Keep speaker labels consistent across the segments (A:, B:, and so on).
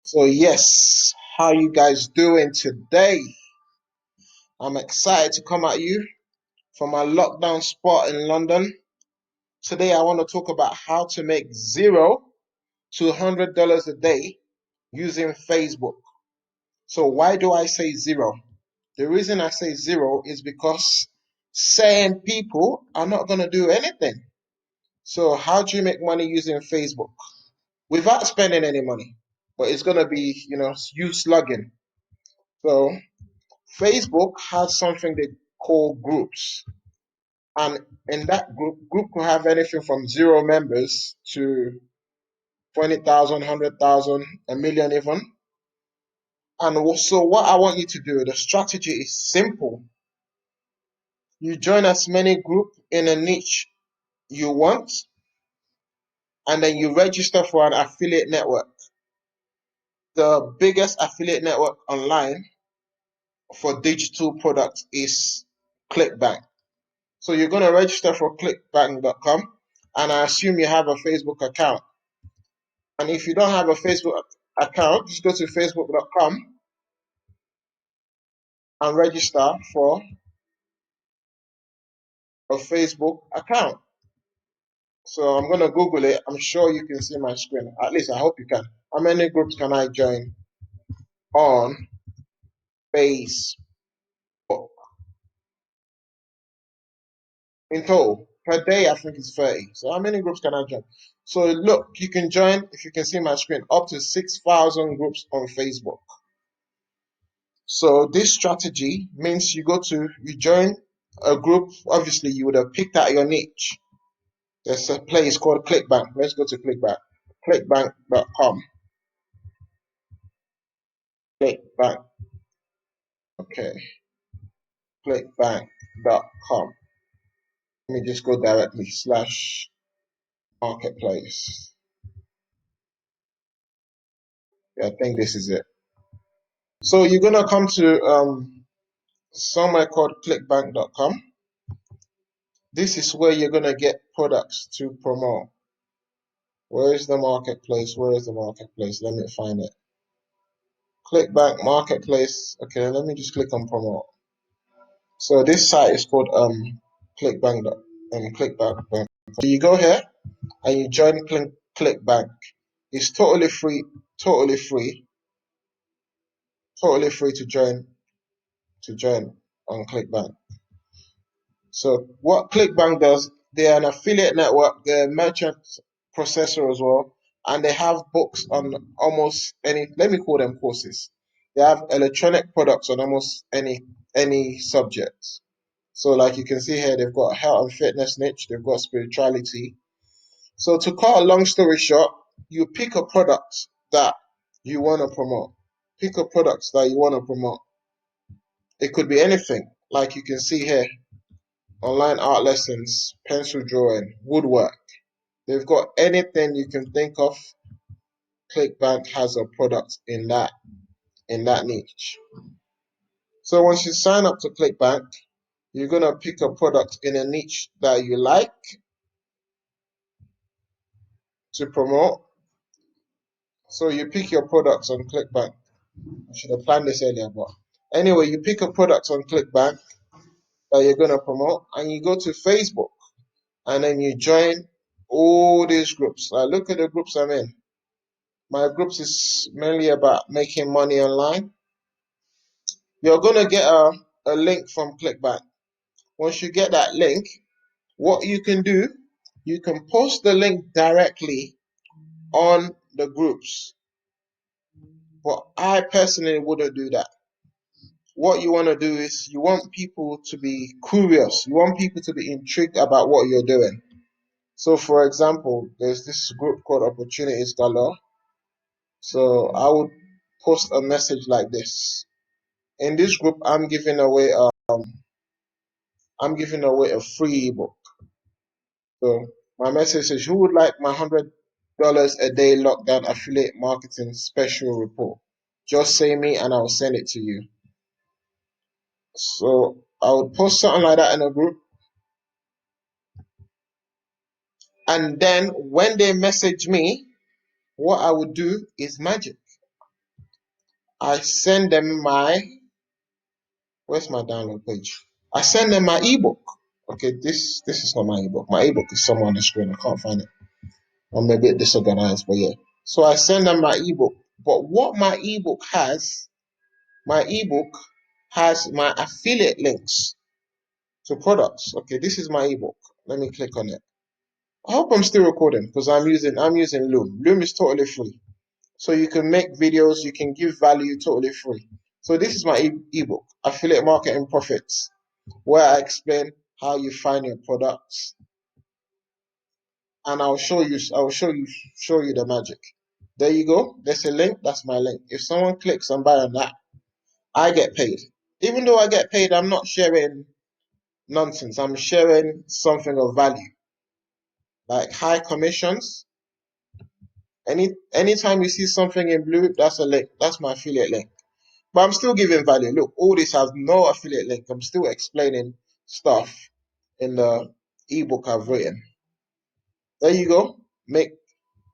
A: So yes, how you guys doing today? I'm excited to come at you from my lockdown spot in London. Today I want to talk about how to make $0 to $100 a day using Facebook. So why do I say zero? The reason I say zero is because sane people are not going to do anything. So how do you make money using Facebook without spending any money? But it's going to be, you slugging. So Facebook has something they call groups. And in that group could have anything from 0 members to 20,000, 100,000, a million even. And so what I want you to do, the strategy is simple. You join as many groups in a niche you want, and then you register for an affiliate network. The biggest affiliate network online for digital products is ClickBank. So you're going to register for clickbank.com, and I assume you have a Facebook account. And if you don't have a Facebook account, just go to facebook.com and register for a Facebook account. So I'm going to Google it. I'm sure you can see my screen. At least I hope you can. How many groups can I join on Facebook in total? Per day, I think it's 30. So how many groups can I join? So look, you can join, if you can see my screen, up to 6,000 groups on Facebook. So this strategy means you join a group. Obviously, you would have picked out your niche. There's a place called ClickBank. Let's go to ClickBank. ClickBank.com. ClickBank. Okay. ClickBank.com. Let me just go directly / marketplace. Yeah, I think this is it. So you're gonna come to somewhere called ClickBank.com. This is where you're gonna get products to promote. Where is the marketplace? Where is the marketplace? Let me find it. ClickBank Marketplace. Okay, let me just click on promote. So this site is called ClickBank. ClickBank. So you go here and you join ClickBank. It's totally free, totally free, totally free to join on ClickBank. So what ClickBank does, they're an affiliate network, they're a merchant processor as well, and they have books on almost any, let me call them courses. They have electronic products on almost any subject. So like you can see here, they've got a health and fitness niche, they've got spirituality. So to cut a long story short, you pick a product that you want to promote. Pick a product that you want to promote. It could be anything, like you can see here, online art lessons, pencil drawing, woodwork. They've got anything you can think of. ClickBank has a product in that niche. So once you sign up to ClickBank, you're gonna pick a product in a niche that you like to promote. So you pick your products on ClickBank. I should have planned this earlier, but anyway, you pick a product on ClickBank that you're gonna promote, and you go to Facebook, and then you join all these groups. Like, look at the groups I'm in. My groups is mainly about making money online. You're gonna get a link from ClickBank. Once you get that link, what you can do, you can post the link directly on the groups. But I personally wouldn't do that. What you want to do is you want people to be curious. You want people to be intrigued about what you're doing. So for example, there's this group called Opportunities Galore. So I would post a message like this. In this group, I'm giving away a free ebook. So my message says, who would like my $100 a day lockdown affiliate marketing special report? Just say me and I'll send it to you. So I would post something like that in a group. And then when they message me, what I would do is magic. I send them my, where's my download page? I send them my ebook. Okay, this is not my ebook. My ebook is somewhere on the screen. I can't find it. I'm a bit disorganized, but yeah. So I send them my ebook. But what my ebook has my affiliate links to products. Okay, this is my ebook. Let me click on it. I hope I'm still recording because I'm using Loom. Loom is totally free. So you can make videos, you can give value totally free. So this is my ebook, Affiliate Marketing Profits, where I explain how you find your products, and I'll show you the magic. There you go. There's a link. That's my link. If someone clicks and buy on that, I get paid. Even though I get paid, I'm not sharing nonsense. I'm sharing something of value, like high commissions. Anytime you see something in blue, that's a link. That's my affiliate link. But I'm still giving value. Look, all this has no affiliate link. I'm still explaining stuff in the ebook I've written. There you go.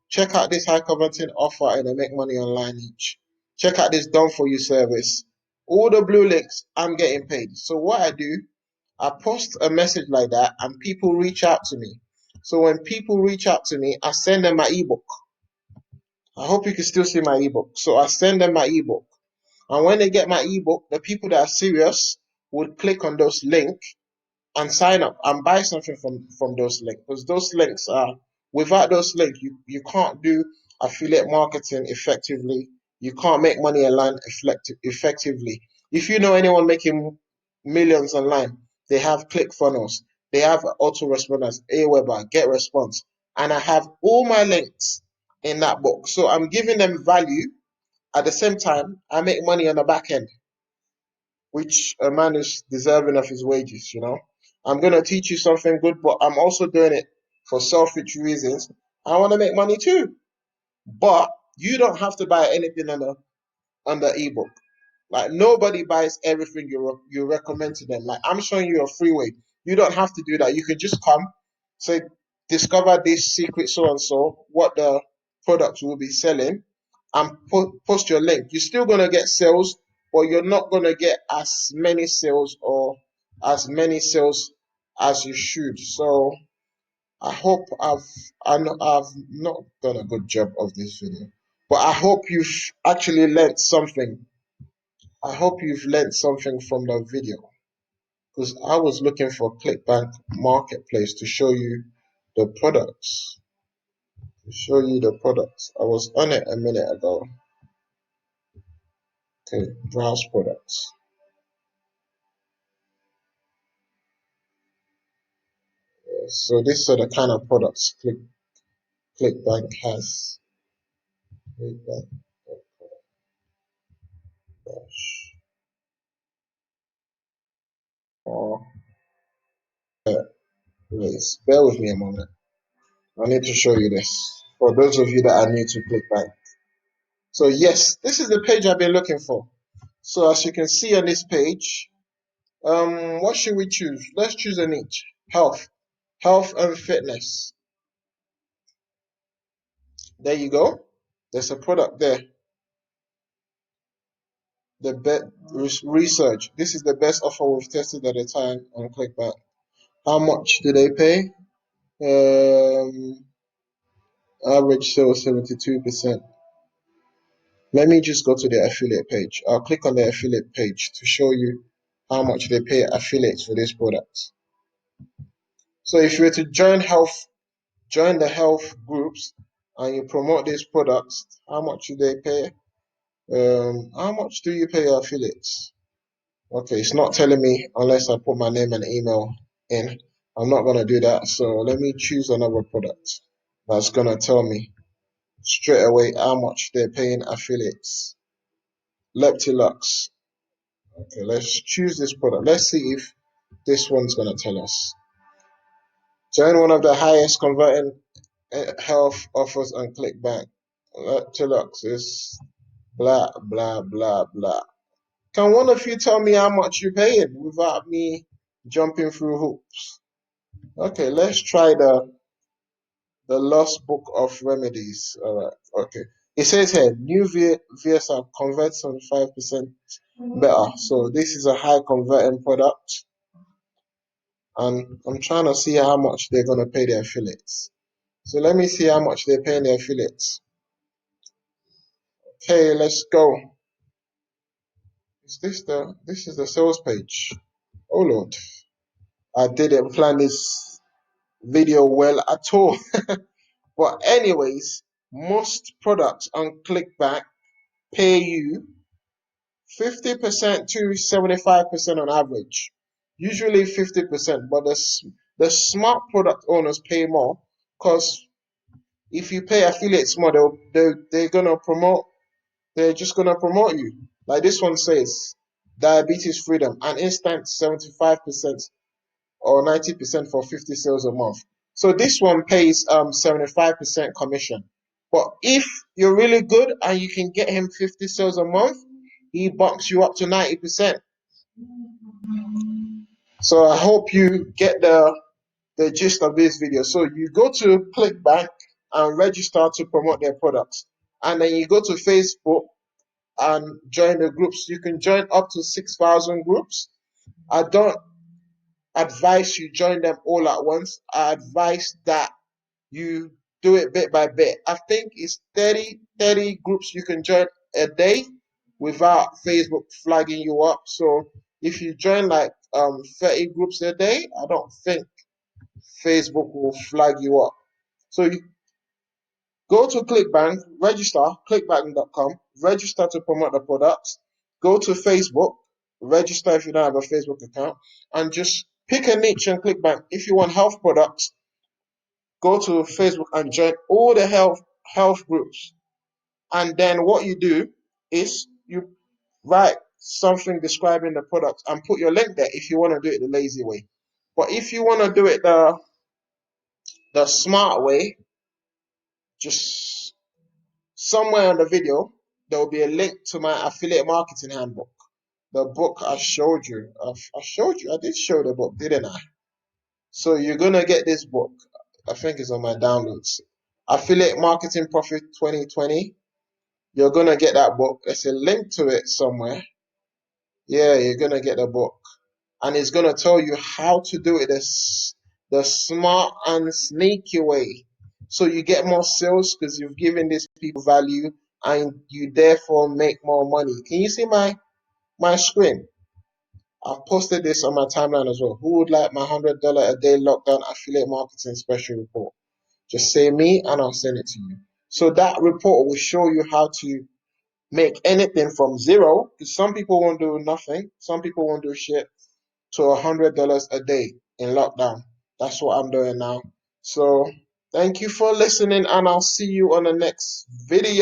A: Check out this high converting offer and I make money online each. Check out this done for you service. All the blue links, I'm getting paid. So what I do, I post a message like that and people reach out to me. So when people reach out to me, I send them my ebook. I hope you can still see my ebook. So I send them my ebook. And when they get my ebook, the people that are serious would click on those links and sign up and buy something from those links, because those links are, without those links you can't do affiliate marketing effectively. You can't make money online effectively. If you know anyone making millions online, they have ClickFunnels, they have autoresponders, Aweber, GetResponse, and I have all my links in that book. So I'm giving them value. At the same time, I make money on the back end, which a man is deserving of his wages. I'm going to teach you something good, but I'm also doing it for selfish reasons. I want to make money too. But you don't have to buy anything on the ebook. Like nobody buys everything you recommend to them. Like I'm showing you a free way. You don't have to do that. You can just come, say, discover this secret so and so, what the product will be selling, and post your link. You're still gonna get sales, but you're not gonna get as many sales or as many sales as you should. So I hope I've not done a good job of this video, but I hope you've actually learned something. I hope you've learned something from the video, because I was looking for ClickBank Marketplace to show you the products. To show you the products. I was on it a minute ago. Okay, browse products. So these are the kind of products ClickBank has. ClickBank dash. Oh, please bear with me a moment. I need to show you this for those of you that are new to ClickBank. So yes, this is the page I've been looking for. So as you can see on this page, what should we choose? Let's choose a niche. Health and fitness. There you go. There's a product there. The research. This is the best offer we've tested at the time on ClickBank. How much do they pay? Average sales 72%. Let me just go to the affiliate page. I'll click on the affiliate page to show you how much they pay affiliates for this product. So if you were to join the health groups and you promote these products, how much do they pay? How much do you pay your affiliates? Okay, it's not telling me unless I put my name and email in. I'm not gonna do that. So let me choose another product that's gonna tell me straight away how much they're paying affiliates. Leptilux. Okay, let's choose this product. Let's see if this one's gonna tell us. Join one of the highest converting health offers on ClickBank. Leptilux is blah blah blah blah. Can one of you tell me how much you're paying without me jumping through hoops? Okay, let's try the Lost Book of Remedies. All right. Okay. It says here, new VSR converts 75% better. So this is a high converting product, and I'm trying to see how much they're gonna pay their affiliates. So let me see how much they're paying their affiliates. Okay, let's go. Is this is the sales page? Oh Lord, I didn't plan this video well at all. But anyways, most products on ClickBank pay you 50% to 75% on average. Usually 50%, but the smart product owners pay more, because if you pay affiliates more, they're gonna promote. They're just gonna promote you. Like this one says, diabetes freedom, an instant 75% or 90% for 50 sales a month. So this one pays 75% commission. But if you're really good and you can get him 50 sales a month, he bumps you up to 90%. So I hope you get the gist of this video. So you go to ClickBank and register to promote their products. And then you go to Facebook and join the groups. You can join up to 6,000 groups. I don't advise you join them all at once. I advise that you do it bit by bit. I think it's 30 groups you can join a day without Facebook flagging you up. So if you join like 30 groups a day, I don't think Facebook will flag you up. So you go to ClickBank, register, clickbank.com, register to promote the products. Go to Facebook, register if you don't have a Facebook account, and just pick a niche on ClickBank. If you want health products, go to Facebook and join all the health groups. And then what you do is you write something describing the product and put your link there if you want to do it the lazy way. But if you want to do it the smart way, just somewhere on the video there will be a link to my affiliate marketing handbook. The book I showed you. I did show the book, didn't I? So you're gonna get this book. I think it's on my downloads. Affiliate Marketing Profit 2020. You're gonna get that book. There's a link to it somewhere. Yeah, you're gonna get the book, and it's gonna tell you how to do it the smart and sneaky way, so you get more sales because you've given these people value, and you therefore make more money. Can you see my screen? I've posted this on my timeline as well. Who would like my $100 a day lockdown affiliate marketing special report? Just say me and I'll send it to you. So that report will show you how to make anything from zero, because some people won't do nothing, some people won't do shit, to $100 a day in lockdown. That's what I'm doing now. So thank you for listening, and I'll see you on the next video.